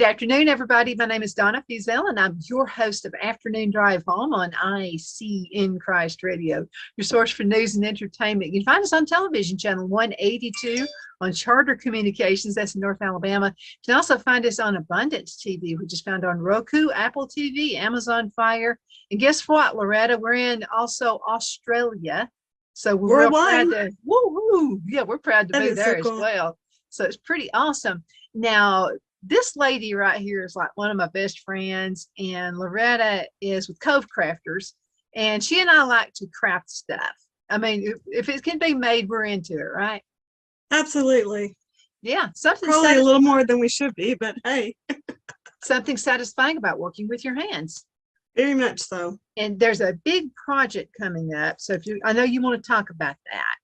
afternoon, everybody. My name is Donna Fusel, and I'm your host of Afternoon Drive Home on IC in Christ Radio, your source for news and entertainment. You can find us on television, channel 182, on Charter Communications, that's in North Alabama. You can also find us on Abundance TV, which is found on Roku, Apple TV, Amazon Fire. And guess what, Loretta? We're in also Australia. So we're real proud to, woo-hoo, yeah, we're proud to be there as well. So it's pretty awesome. Now, this lady right here is like one of my best friends, and Loretta is with Cove Crafters, and she and I like to craft stuff. I mean, if it can be made, we're into it, right? Absolutely. Yeah, something probably a little more than we should be, but hey. Something satisfying about working with your hands. Very much so. And there's a big project coming up, so if you, I know you want to talk about that.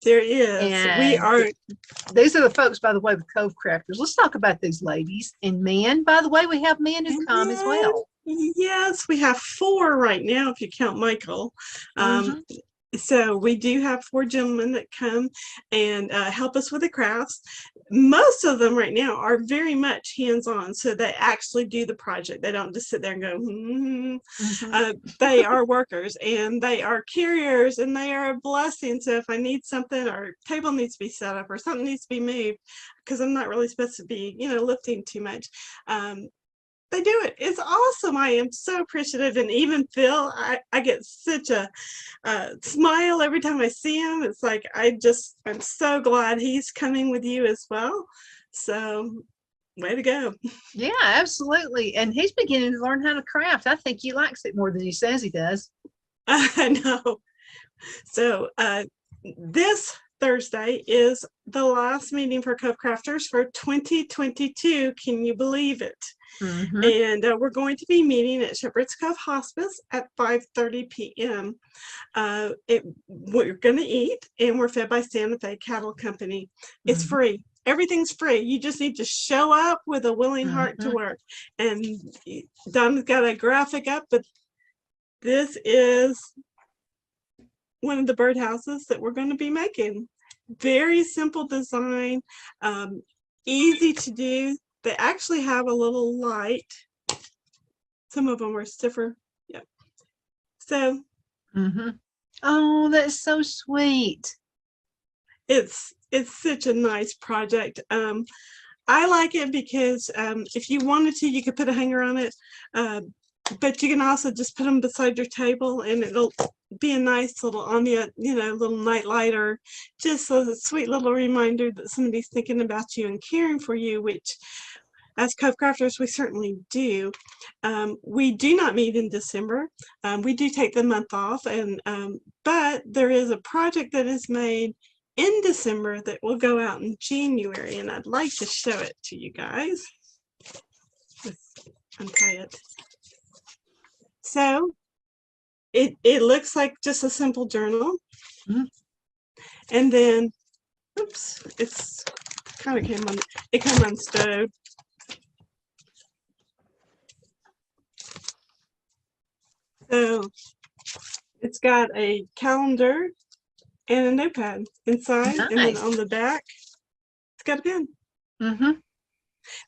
There is. And these are the folks, by the way, with Cove Crafters. Let's talk about these ladies and men. By the way, we have men who come as well. Yes, we have 4 right now, if you count Michael. So we do have 4 gentlemen that come and help us with the crafts. Most of them right now are very much hands-on, so they actually do the project. They don't just sit there and go, they are workers, and they are carriers, and they are a blessing. So if I need something, or table needs to be set up, or something needs to be moved, because I'm not really supposed to be, lifting too much, they do it. It's awesome. I am so appreciative. And even Phil, I get such a smile every time I see him. It's like, I'm so glad he's coming with you as well. So way to go. Yeah, absolutely. And he's beginning to learn how to craft. I think he likes it more than he says he does. I know. So this Thursday is the last meeting for Cove Crafters for 2022. Can you believe it? And we're going to be meeting at Shepherd's Cove Hospice at 5:30 p.m. We're going to eat, and we're fed by Santa Fe Cattle Company. It's free. Everything's free. You just need to show up with a willing heart to work. And Don's got a graphic up, but this is one of the birdhouses that we're going to be making. Very simple design, easy to do. They actually have a little light. Some of them are stiffer. Yep. So. Oh, that's so sweet. It's such a nice project. I like it because if you wanted to, you could put a hanger on it. But you can also just put them beside your table, and it'll be a nice little little night light, or just a sweet little reminder that somebody's thinking about you and caring for you, which as Cove Crafters, we certainly do. We do not meet in December. We do take the month off, and but there is a project that is made in December that will go out in January, and I'd like to show it to you guys. Let's untie it. So it looks like just a simple journal. And then, oops, it's kind of came unstowed. So it's got a calendar and a notepad inside, and then on the back, it's got a pen.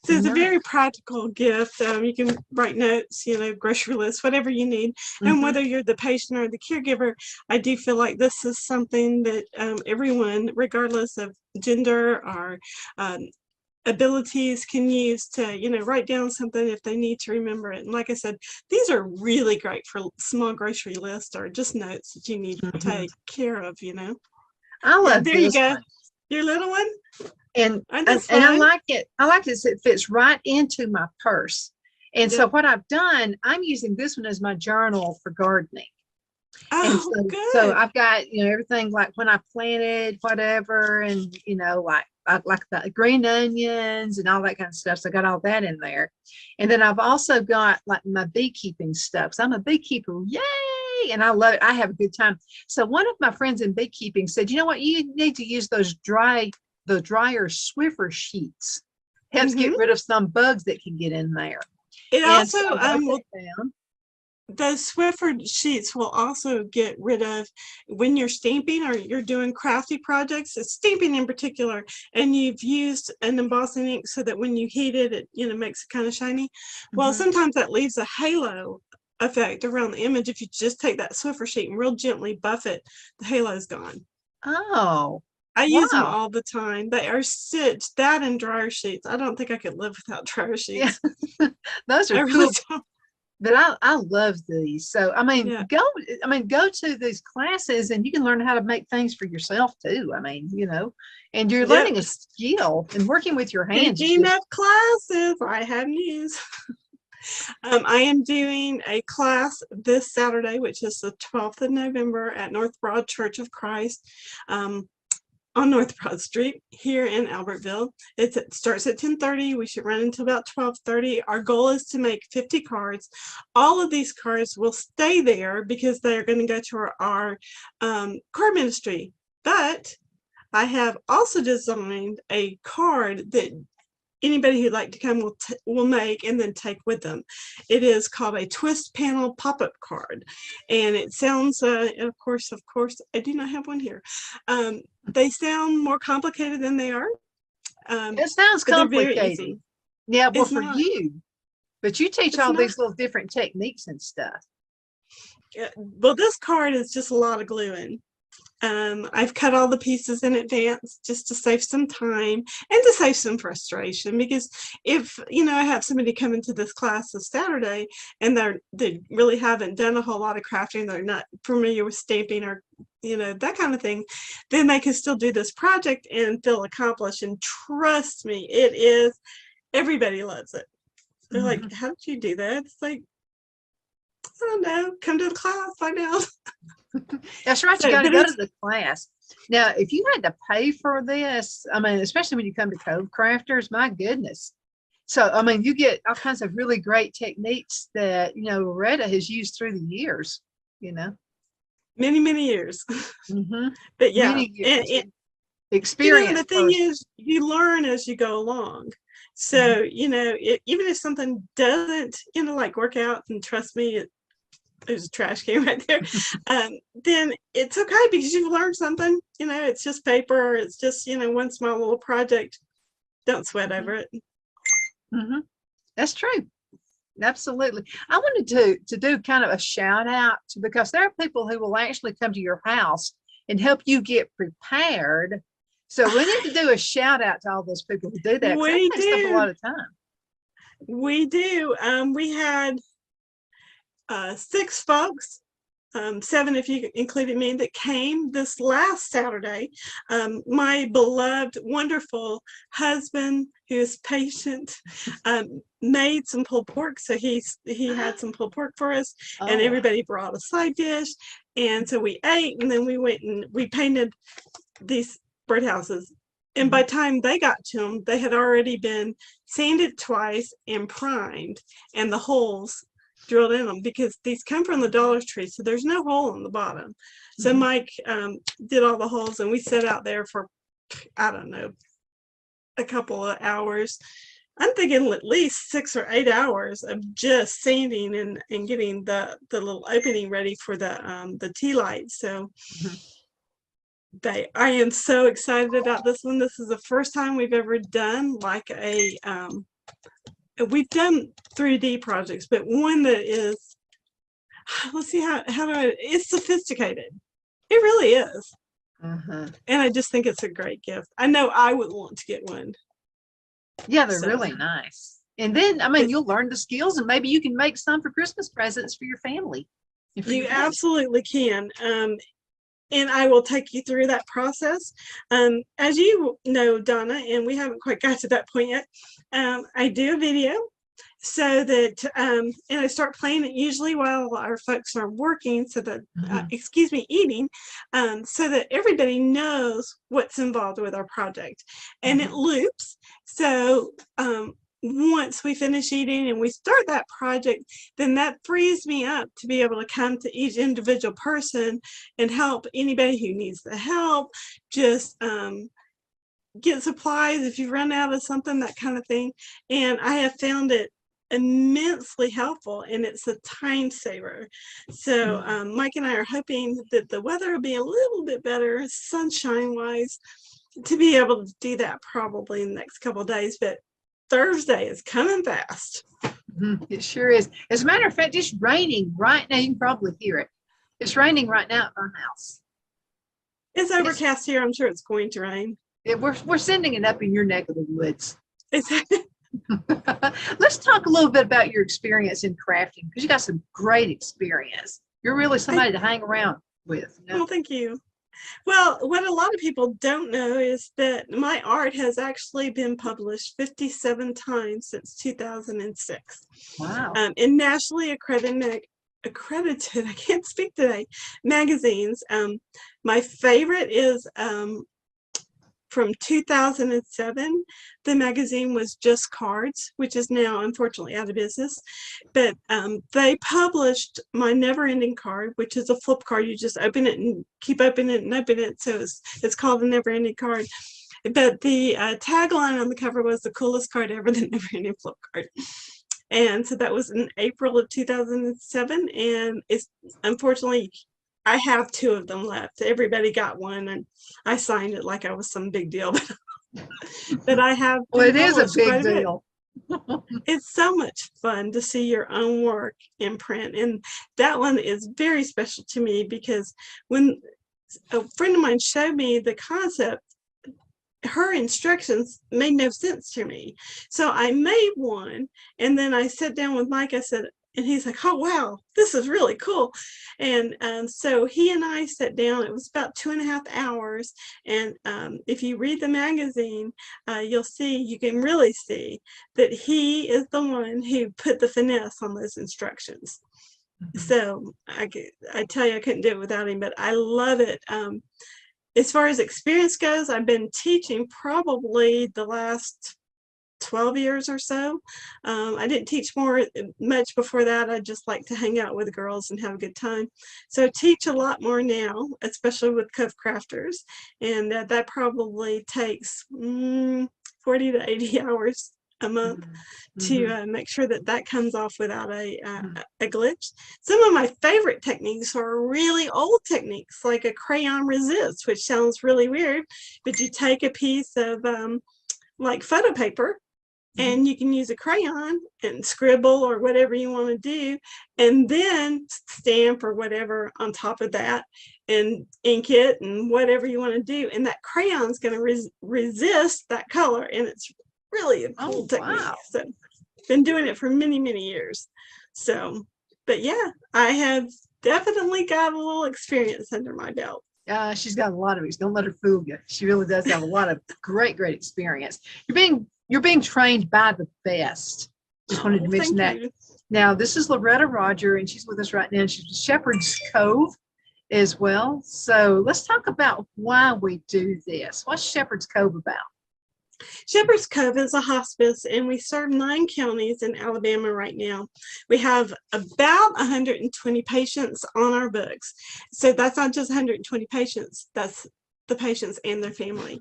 So it's a very practical gift. You can write notes, grocery lists, whatever you need. And whether you're the patient or the caregiver, I do feel like this is something that everyone, regardless of gender or abilities, can use to, write down something if they need to remember it. And like I said, these are really great for small grocery lists or just notes that you need to take care of, I love there you go. Your little one? And I like it. I like this. It fits right into my purse. And so what I've done, I'm using this one as my journal for gardening. Oh, and good. So I've got, everything like when I planted whatever, and, like the green onions and all that kind of stuff. So I got all that in there. And then I've also got like my beekeeping stuff. So I'm a beekeeper. Yay! And I love it. I have a good time. So one of my friends in beekeeping said, you know what, you need to use the dryer Swiffer sheets. Helps get rid of some bugs that can get in there. It also those Swiffer sheets will also get rid of when you're stamping or you're doing crafty projects, stamping in particular, and you've used an embossing ink so that when you heat it, it makes it kind of shiny. Well, sometimes that leaves a halo effect around the image. If you just take that Swiffer sheet and real gently buff it, the halo's gone. Oh, I use them wow. all the time. They are stitched, that and dryer sheets. I don't think I could live without dryer Yeah. sheets. Those I are really cool. don't. But I love these. So Yeah. go to these classes and you can learn how to make things for yourself too. And you're Yep. learning a skill and working with your hands. Speaking of classes, I have news. I am doing a class this Saturday, which is the 12th of November at North Broad Church of Christ. On North Broad Street here in Albertville. It starts at 10:30. We should run until about 12:30. Our goal is to make 50 cards. All of these cards will stay there because they're going to go to our card ministry. But I have also designed a card that anybody who'd like to come will make and then take with them. It is called a twist panel pop-up card, and it sounds of course I do not have one here. They sound more complicated than they are. It sounds but they're very complicated. easy. Yeah, well, It's for not. you, but you teach It's all not. these little different techniques and stuff. Well, this card is just a lot of gluing. I've cut all the pieces in advance just to save some time and to save some frustration, because if I have somebody come into this class this Saturday and they really haven't done a whole lot of crafting, they're not familiar with stamping or that kind of thing, then they can still do this project and feel accomplished. And trust me, everybody loves it. They're like, how did you do that? It's like, I don't know, come to the class, find out. That's right. You got to go to the class. Now, if you had to pay for this, especially when you come to Cove Crafters, my goodness. So, you get all kinds of really great techniques that, Loretta has used through the years, Many years. But yeah, many years. And Experience. the thing is, you learn as you go along. So, even if something doesn't, like work out, and trust me, there's a trash can right there, then it's okay because you've learned something. It's just paper. It's just, one small little project. Don't sweat over it. That's true. Absolutely. I wanted to do kind of a shout out because there are people who will actually come to your house and help you get prepared. So we need to do a shout out to all those people who do that. We takes up a lot of time. We do. We had 6 folks, 7 if you included me, that came this last Saturday. My beloved, wonderful husband, who is patient, made some pulled pork. So he had some pulled pork for us, and everybody brought a side dish. And so we ate, and then we went and we painted these birdhouses. And by the time they got to them, they had already been sanded twice and primed, and the holes drilled in them, because these come from the Dollar Tree, so there's no hole in the bottom. So Mike did all the holes, and we sat out there for, I don't know, a couple of hours. I'm thinking at least 6 or 8 hours of just sanding and getting the little opening ready for the tea light. So I am so excited about this one. This is the first time we've ever done like we've done 3D projects, but one that is, let's see, it's sophisticated. It really is. And I just think it's a great gift. I know I would want to get one. Yeah, they're really nice. And then, you'll learn the skills, and maybe you can make some for Christmas presents for your family. You absolutely can. And I will take you through that process. As you know, Donna, and we haven't quite got to that point yet, I do a video so that, and I start playing it usually while our folks are working, so that, eating, so that everybody knows what's involved with our project. And it loops. So once we finish eating and we start that project, then that frees me up to be able to come to each individual person and help anybody who needs the help, just get supplies if you run out of something, that kind of thing. And I have found it immensely helpful, and it's a time saver. So Mike and I are hoping that the weather will be a little bit better sunshine wise to be able to do that probably in the next couple of days. But Thursday is coming fast. It sure is. As a matter of fact, it's raining right now. You can probably hear it. It's raining right now at my house. It's overcast here. I'm sure it's going to rain. We're sending it up in your neck of the woods. Exactly. Let's talk a little bit about your experience in crafting, because you got some great experience. You're really somebody to hang around with. You know? Well, thank you. Well, what a lot of people don't know is that my art has actually been published 57 times since 2006. Wow. In nationally accredited, I can't speak today, magazines. My favorite is from 2007. The magazine was Just Cards, which is now unfortunately out of business. But they published my Never Ending Card, which is a flip card. You just open it and keep opening it and open it. So it's called the Never Ending Card. But the tagline on the cover was the coolest card ever, the Never Ending Flip Card. And so that was in April of 2007. And it's unfortunately, I have 2 of them left. Everybody got one, and I signed it like I was some big deal. But I have. Well, it is a big deal. It's so much fun to see your own work in print. And that one is very special to me because when a friend of mine showed me the concept, her instructions made no sense to me. So I made one, and then I sat down with Mike. I said, and he's like, oh, wow, this is really cool. And so he and I sat down. It was about 2.5 hours. And if you read the magazine, you can really see that he is the one who put the finesse on those instructions. So I tell you, I couldn't do it without him, but I love it. As far as experience goes, I've been teaching probably the last 12 years or so. I didn't teach much before that. I just like to hang out with the girls and have a good time. So I teach a lot more now, especially with Cove Crafters. And that probably takes 40 to 80 hours a month to make sure that comes off without a glitch. Some of my favorite techniques are really old techniques, like a crayon resist, which sounds really weird, but you take a piece of like photo paper, and you can use a crayon and scribble or whatever you want to do, and then stamp or whatever on top of that and ink it and whatever you want to do. And that crayon is going to resist that color. And it's really a cool technique. Wow. So been doing it for many, many years. So, but yeah, I have definitely got a little experience under my belt. She's got a lot of it. Don't let her fool you. She really does have a lot of great experience. You're being trained by the best. Just wanted to mention that. Now, this is Loretta Rodger, and she's with us right now. And she's with Shepherd's Cove as well. So let's talk about why we do this. What's Shepherd's Cove about? Shepherd's Cove is a hospice, and we serve 9 counties in Alabama right now. We have about 120 patients on our books. So that's not just 120 patients, that's the patients and their family.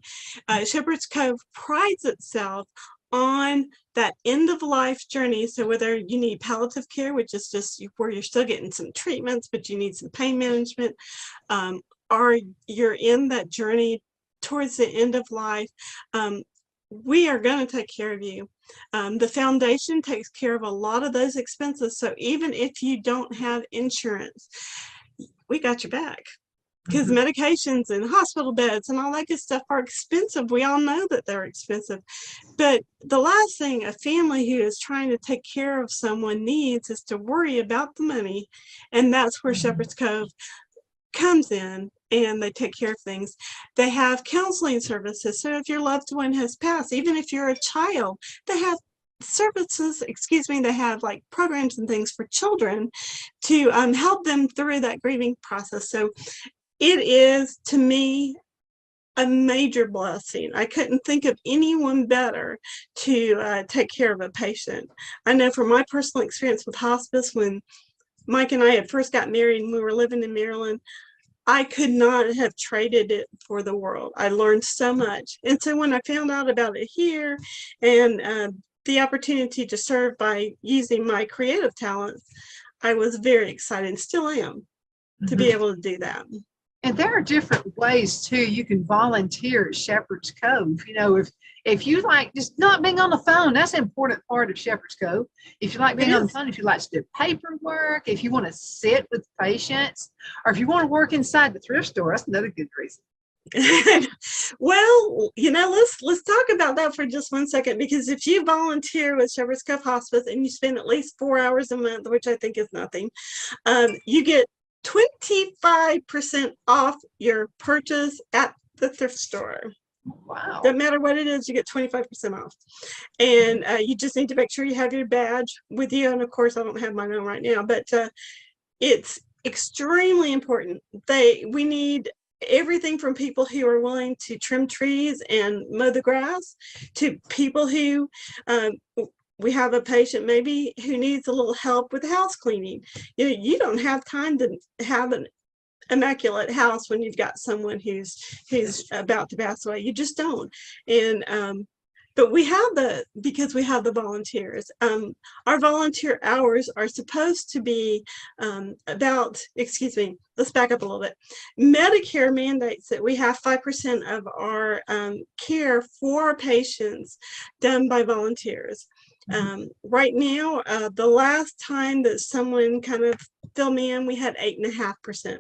Shepherd's Cove prides itself on that end of life journey. So whether you need palliative care, which is just where you're still getting some treatments, but you need some pain management, or you're in that journey towards the end of life, we are going to take care of you. The foundation takes care of a lot of those expenses. So even if you don't have insurance, we got your back. Because medications and hospital beds and all that good stuff are expensive. We all know that they're expensive. But the last thing a family who is trying to take care of someone needs is to worry about the money. And that's where Shepherd's Cove comes in, and they take care of things. They have counseling services. So if your loved one has passed, even if you're a child, they have services, they have like programs and things for children to help them through that grieving process. So it is, to me, a major blessing. I couldn't think of anyone better to take care of a patient. I know from my personal experience with hospice, when Mike and I had first got married and we were living in Maryland, I could not have traded it for the world. I learned so much. And so when I found out about it here and the opportunity to serve by using my creative talents, I was very excited, and still am, to be able to do that. And there are different ways too. You can volunteer at Shepherd's Cove. You know, if you like just not being on the phone, that's an important part of Shepherd's Cove. If you like being on the phone, if you like to do paperwork, if you want to sit with patients, or if you want to work inside the thrift store, that's another good reason. Well, you know, let's talk about that for just 1 second, because if you volunteer with Shepherd's Cove Hospice and you spend at least 4 hours a month, which I think is nothing, you get 25% off your purchase at the thrift store. Wow. Doesn't matter what it is, you get 25% off. And you just need to make sure you have your badge with you. And of course, I don't have mine on right now, but it's extremely important. We need everything from people who are willing to trim trees and mow the grass to people who we have a patient maybe who needs a little help with house cleaning. You know, you don't have time to have an immaculate house when you've got someone who's about to pass away. You just don't. And but because we have the volunteers, our volunteer hours are supposed to be let's back up a little bit. Medicare mandates that we have 5% of our care for patients done by volunteers. Right now, the last time that someone kind of filled me in, we had 8.5%.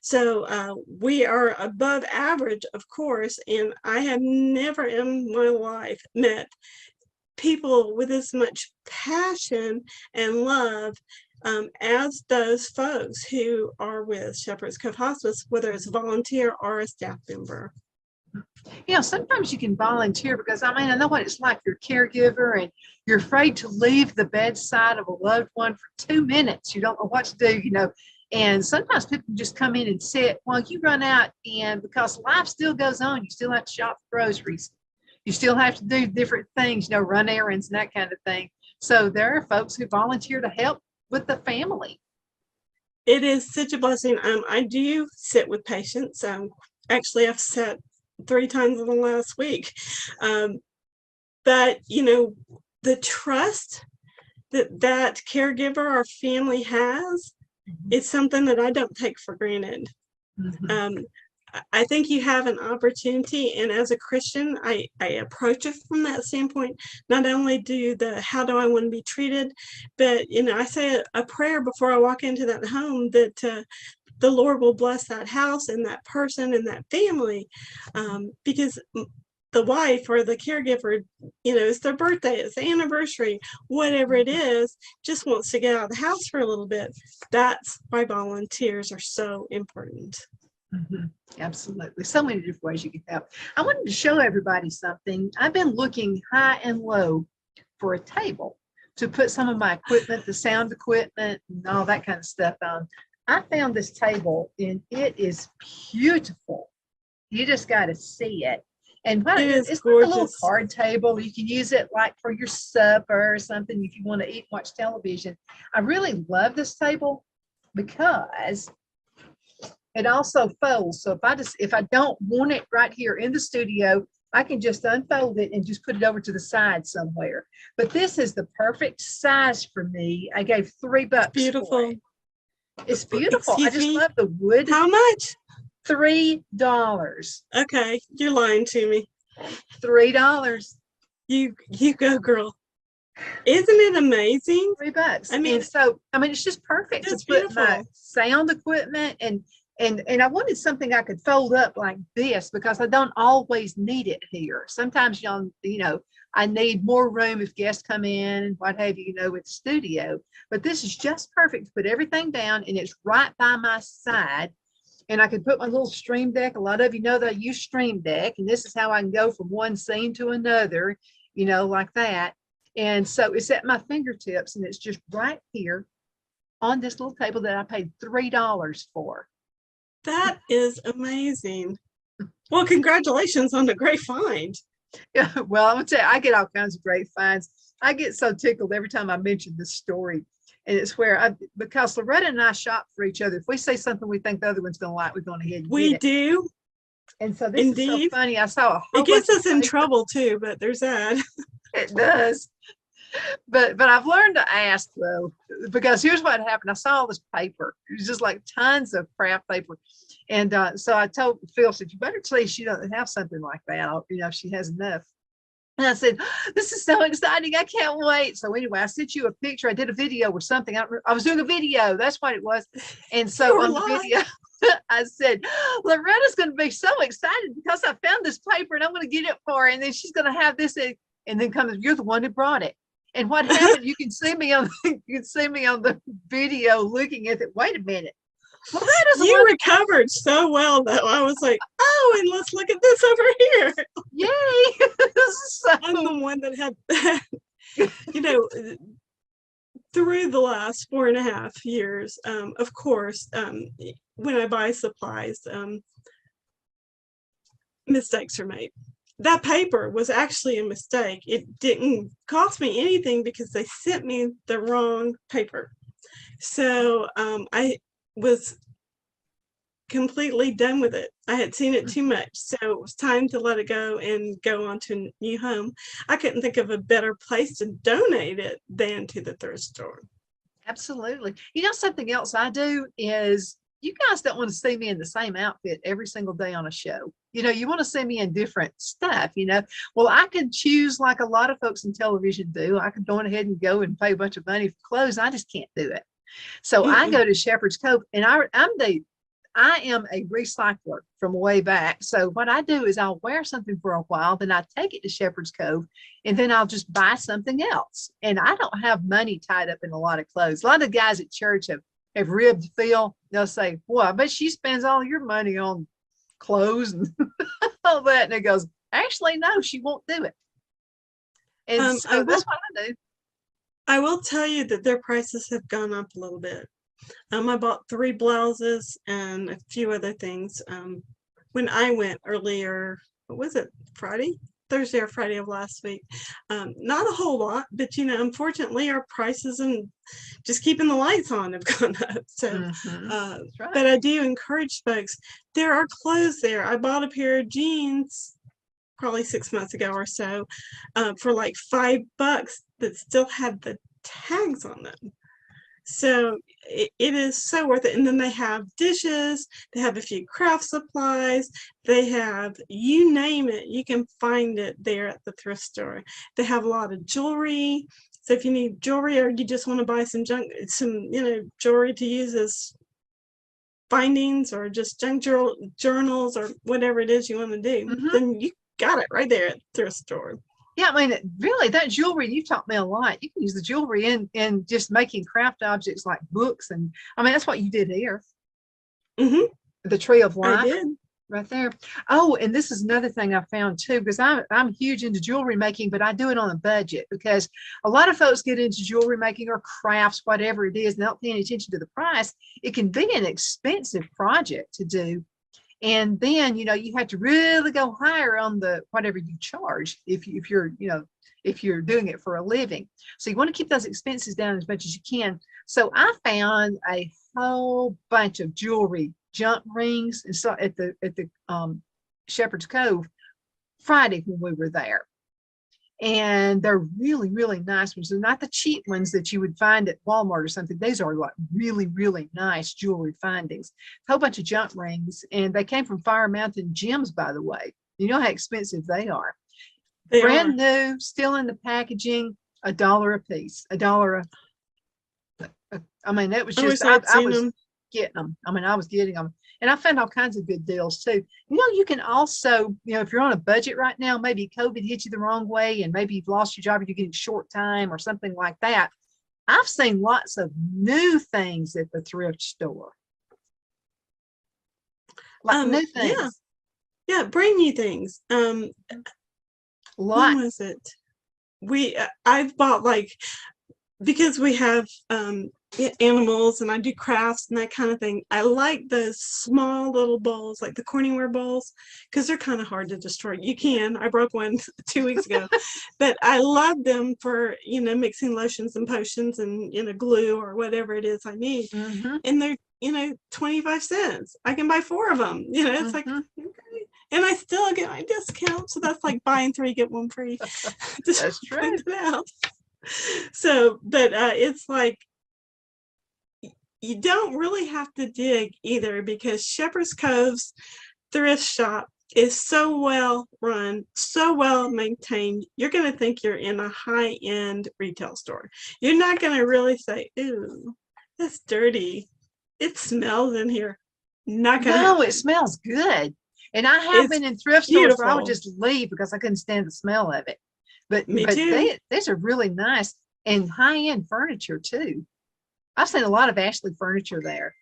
So we are above average, of course, and I have never in my life met people with as much passion and love as those folks who are with Shepherd's Cove Hospice, whether it's a volunteer or a staff member. You know, sometimes you can volunteer because, I mean, I know what it's like. You're a caregiver and you're afraid to leave the bedside of a loved one for 2 minutes. You don't know what to do, you know. And sometimes people just come in and sit while you run out, and because life still goes on, you still have to shop for groceries. You still have to do different things, you know, run errands and that kind of thing. So there are folks who volunteer to help with the family. It is such a blessing. I do sit with patients. Actually, I've sat 3 times in the last week. But, you know, the trust that caregiver or family has, it's something that I don't take for granted. I think you have an opportunity, and as a Christian, I approach it from that standpoint. Not only how do I want to be treated, but, you know, I say a prayer before I walk into that home that the Lord will bless that house and that person and that family, because the wife or the caregiver, you know, it's their birthday, it's the anniversary, whatever it is, just wants to get out of the house for a little bit. That's why volunteers are so important. Absolutely. So many different ways you can help. I wanted to show everybody something. I've been looking high and low for a table to put some of my equipment, the sound equipment and all that kind of stuff on. I found this table and it is beautiful. You just got to see it. And it's like a little card table. You can use it like for your supper or something if you want to eat and watch television. I really love this table because it also folds. So if I don't want it right here in the studio, I can just unfold it and just put it over to the side somewhere. But this is the perfect size for me. I gave $3. Beautiful. For it. It's beautiful. I just love the wood. How much? $3. Okay, you're lying to me. $3. You go, girl. Isn't it amazing? $3. I mean, it's just perfect to put my sound equipment and I wanted something I could fold up like this because I don't always need it here. Sometimes, you know, I need more room if guests come in and what have you, you know, with the studio. But this is just perfect to put everything down, and it's right by my side. And I could put my little Stream Deck. A lot of you know that I use Stream Deck, and this is how I can go from one scene to another, you know, like that. And so it's at my fingertips, and it's just right here on this little table that I paid $3 for. That is amazing. Well, congratulations on the great find. Yeah, well, I'm gonna tell you, I get all kinds of great finds. I get so tickled every time I mention this story. And it's where because Loretta and I shop for each other. If we say something we think the other one's gonna like, we're going ahead and we get it. do. And so this is so funny. I saw it gets us in trouble too, but there's that. It does. But I've learned to ask though, because here's what happened. I saw this paper. It was just like tons of craft paper. And so I told Phil, said, you better see she doesn't have something like that. You know, if she has enough. And I said, this is so exciting. I can't wait. So anyway, I sent you a picture. I did a video or something. I was doing a video. That's what it was. And so on the video, I said, Loretta's going to be so excited because I found this paper and I'm going to get it for her. And then she's going to have this. And then comes, you're the one who brought it. And what happened, you can see me on the video looking at it. Wait a minute. You recovered so well though. I was like, oh, and let's look at this over here. Yay. I'm the one that had, you know, through the last 4.5 years, of course, when I buy supplies, mistakes are made. That paper was actually a mistake. It didn't cost me anything because they sent me the wrong paper. So I was completely done with it. I had seen it too much. So it was time to let it go and go on to a new home. I couldn't think of a better place to donate it than to the thrift store. Absolutely. You know, something else I do is, you guys don't want to see me in the same outfit every single day on a show. You know, you want to see me in different stuff, you know. Well, I could choose like a lot of folks in television do. I could go ahead and go and pay a bunch of money for clothes. I just can't do it. So I go to Shepherd's Cove, and I am a recycler from way back. So what I do is I'll wear something for a while, then I take it to Shepherd's Cove, and then I'll just buy something else. And I don't have money tied up in a lot of clothes. A lot of guys at church have ribbed Phil. They'll say, well, I bet she spends all your money on clothes and all that. And it goes, actually, no, she won't do it. And so that's what I do. I will tell you that their prices have gone up a little bit. I bought 3 blouses and a few other things. When I went earlier, what was it, Thursday or Friday of last week? Not a whole lot, but you know, unfortunately, our prices and just keeping the lights on have gone up. So, right. But I do encourage folks. There are clothes there. I bought a pair of jeans probably 6 months ago or so for like $5 that still had the tags on them. So it is so worth it. And then they have dishes, they have a few craft supplies, they have, you name it, you can find it there at the thrift store. They have a lot of jewelry. So if you need jewelry or you just want to buy some jewelry to use as findings or just junk journals or whatever it is you want to do, then you got it right there at the thrift store. Yeah, I mean, really, that jewelry, you taught me a lot. You can use the jewelry in just making craft objects like books. And I mean, that's what you did here. The Tree of Life. I did. Right there. Oh, and this is another thing I found too, because I'm huge into jewelry making, but I do it on a budget, because a lot of folks get into jewelry making or crafts, whatever it is, and not paying attention to the price. It can be an expensive project to do. And then, you know, you have to really go higher on the whatever you charge if you're doing it for a living. So you want to keep those expenses down as much as you can. So I found a whole bunch of jewelry, junk rings, and so at the Shepherd's Cove Friday when we were there. And they're really, really nice ones. They're not the cheap ones that you would find at Walmart or something. These are like really, really nice jewelry findings. A whole bunch of junk rings, and they came from Fire Mountain Gems, by the way. You know how expensive they are. Brand new, still in the packaging, $1 a piece. $1. I mean, it was just, I was getting them. I mean, I was getting them. And I found all kinds of good deals too. You know, you can also, you know, if you're on a budget right now, maybe COVID hit you the wrong way and maybe you've lost your job or you're getting short time or something like that. I've seen lots of new things at the thrift store. Like new things. Yeah, brand new things. When was it? I've bought, like, because we have animals and I do crafts and that kind of thing, I like those small little bowls, like the Corningware bowls, because they're kind of hard to destroy. You can. I broke one 2 weeks ago, but I love them for, you know, mixing lotions and potions and, you know, glue or whatever it is I need. And they're, you know, 25 cents. I can buy 4 of them. You know, it's like, okay. And I still get my discount. So that's like buying 3, get 1 free. That's true. So, but it's like you don't really have to dig either, because Shepherd's Cove's thrift shop is so well run, so well maintained. You're going to think you're in a high-end retail store. You're not going to really say, "Ooh, that's dirty. It smells in here." Not going to No, happen. it smells good. And I have It's been in thrift stores where I would beautiful. just leave because I couldn't stand the smell of it. But Me too. these are really nice and high-end furniture too. I've seen a lot of Ashley furniture there.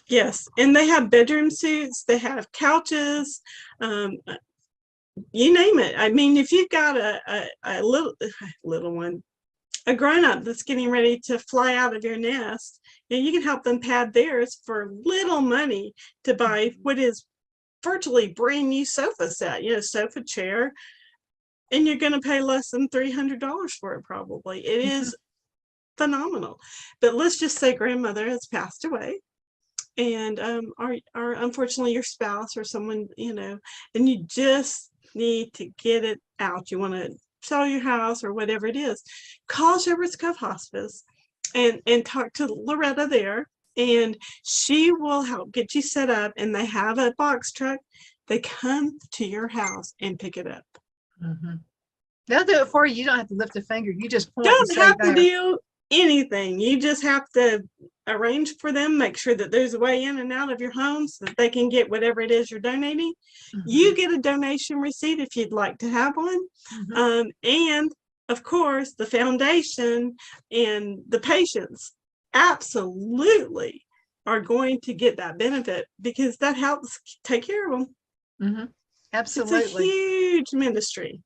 Yes, and they have bedroom suits. They have couches. Um, you name it. I mean, if you've got a little one, a grown-up that's getting ready to fly out of your nest, and you can help them pad theirs for little money to buy what is virtually brand new sofa set, sofa chair, and you're going to pay less than $300 for it probably. It Mhm. is phenomenal. But let's just say grandmother has passed away, and or unfortunately your spouse or someone, and you just need to get it out. You want to sell your house or whatever it is, call Shepherd's Cove Hospice and talk to Loretta there, and she will help get you set up. And they have a box truck. They come to your house and pick it up. Mhm. They'll do it for you. You don't have to lift a finger. You just point and Don't say have to there. do anything. You just have to arrange for them, make sure that there's a way in and out of your home so that they can get whatever it is you're donating. You Mhm. get a donation receipt if you'd like to have one. Mhm. And of course, the foundation and the patients absolutely are going to get that benefit, because that helps take care of them. Mhm. It's a Absolutely. huge ministry.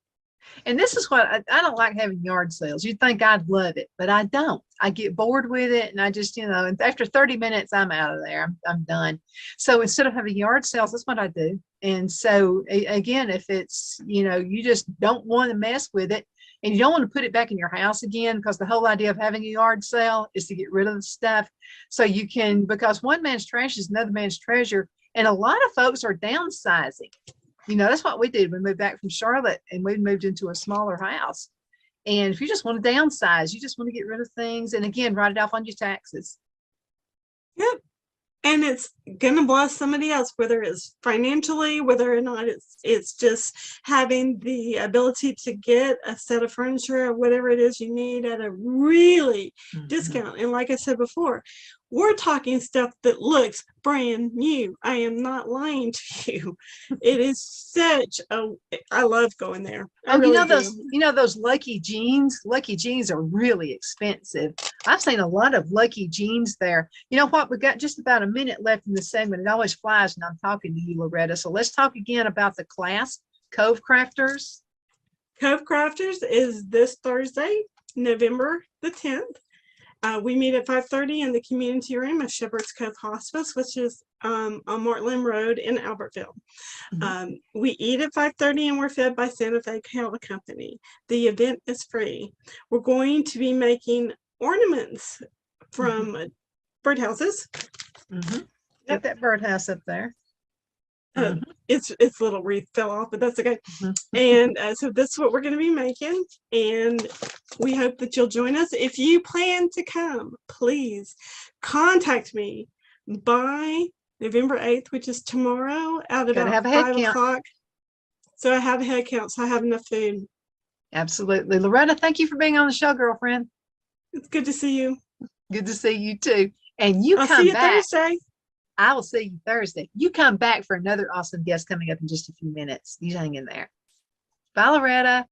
And this is what I don't like having yard sales. You'd think I'd love it, but I don't. I get bored with it, and I just, and after 30 minutes, I'm out of there. I'm done. So instead of having yard sales, that's what I do. And so again, if it's, you just don't want to mess with it, and you don't want to put it back in your house again, because the whole idea of having a yard sale is to get rid of the stuff. So you can, because one man's trash is another man's treasure. And a lot of folks are downsizing. That's what we did. We moved back from Charlotte and we moved into a smaller house. And if you just want to downsize, you just want to get rid of things. And again, write it off on your taxes. Yep. And it's gonna bless somebody else, whether it's financially, whether or not it's just having the ability to get a set of furniture or whatever it is you need at a really discount. And like I said before, we're talking stuff that looks brand new. I am not lying to you. It is I love going there. I Oh, really those Lucky Jeans. Lucky Jeans are really expensive. I've seen a lot of Lucky Jeans there. You know what? We got just about a minute left in the segment. It always flies when I'm talking to you, Loretta. So let's talk again about the class, Cove Crafters. Cove Crafters is this Thursday, November the 10th. We meet at 5:30 in the community room of Shepherd's Cove Hospice, which is on Mortland Road in Albertville. We eat at 5:30 and we're fed by Santa Fe Cattle Company. The event is free. We're going to be making ornaments from birdhouses. Got that birdhouse up there. Its little wreath fell off, but that's okay. And so that's what we're going to be making, and we hope that you'll join us. If you plan to come, please contact me by November 8th, which is tomorrow, at Gotta about have a head 5 count. o'clock. So I have a head count, so I have enough food. Absolutely. Loretta, thank you for being on the show, girlfriend. It's good to see you. Good to see you too. And I'll see you back. Thursday. I will see you Thursday. You come back for another awesome guest coming up in just a few minutes. You hang in there. Bye, Loretta.